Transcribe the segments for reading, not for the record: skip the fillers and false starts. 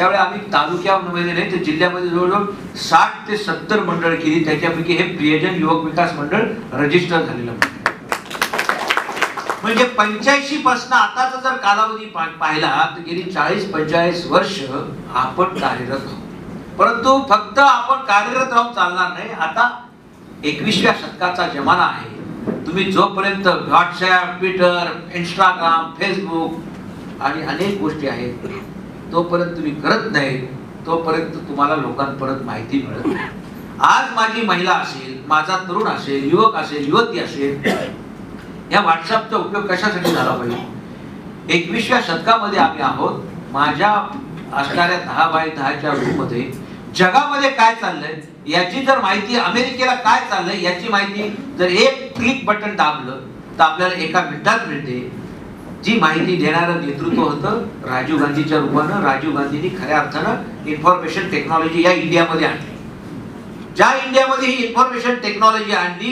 त्यावेळी आम्ही तालुक्यामध्ये नाही तर जिल्ह्यामध्ये जवळजवळ 60 ते 70 मंडळ केली. त्याच्यापैकी हे प्रियजन युवक विकास मंडळ रजिस्टर झालेलं म्हणजे 85 पासून आताचा जर कालावधी पाहिला तर गेली 40-45 वर्ष आपण कार्यरत आहोत. परंतु फक्त आपण कार्यरत राहून चालणार नाही. आता 21व्या शतकाचा जमाना आहे. तुम्ही जोपर्यंत व्हॉट्सअप, ट्विटर, इंस्टाग्राम, फेसबुक आणि अनेक गोष्टी आहेत तोपर्यंत तुम्ही करत नाही तोपर्यंत तुम्हाला लोकांपर्यंत माहिती मिळत नाही. आज माझी महिला असेल, माझा तरुण असेल, युवक असेल, युवती असेल, या व्हॉट्सअपचा उपयोग कशासाठी झाला पाहिजे? 21व्या शतकामध्ये आम्ही आहोत. माझ्या असणाऱ्या 10x10च्या रूममध्ये जगामध्ये काय चाललंय याची जर माहिती, अमेरिकेला काय चाललंय याची माहिती जर एक क्लिक बटन दाबलं तर आपल्याला एका मिनिटात मिळते. जी माहिती देणारं नेतृत्व होतं राजीव गांधीच्या रूपानं. राजीव गांधींनी खऱ्या अर्थानं इन्फॉर्मेशन टेक्नॉलॉजी या इंडियामध्ये आणली. ज्या इंडियामध्ये ही इन्फॉर्मेशन टेक्नॉलॉजी आणली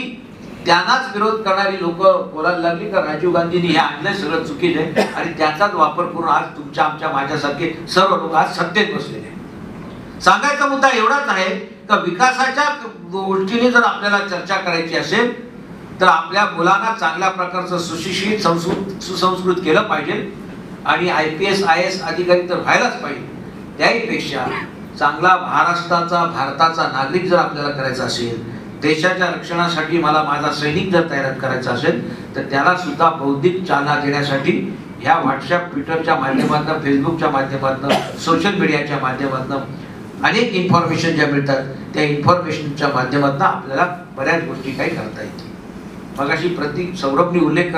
त्यांनाच विरोध करणारी लोक बोलायला लागली का राजीव गांधींनी हे आणलं सगळं चुकीचं आहे आणि त्याचाच वापर करून आज तुमच्या आमच्या माझ्यासारखे सर्व लोक आज सत्तेत बसलेले आहेत. सांगायचा मुद्दा एवढाच आहे का विकासाच्या गोष्टीने जर आपल्याला चर्चा करायची असेल तर आपल्या मुलांना चांगल्या प्रकारचं सुशिक्षित सुसंस्कृत केलं पाहिजे आणि IPS IAS अधिकारी तर व्हायलाच पाहिजे. त्याहीपेक्षा चांगला महाराष्ट्राचा, भारताचा नागरिक जर आपल्याला करायचा असेल, देशाच्या रक्षणासाठी मला माझा सैनिक जर तयार करायचा असेल तर त्याला सुद्धा बौद्धिक चालना देण्यासाठी ह्या व्हॉट्सअप, ट्विटरच्या माध्यमातून, फेसबुकच्या माध्यमातून, सोशल मीडियाच्या माध्यमातून अनेक इन्फॉर्मेशन ज्या मिळतात त्या इन्फॉर्मेशनच्या माध्यमातून आपल्याला बऱ्याच गोष्टी काही करता येतील. मगाशी प्रतीक सौरभनी उल्लेख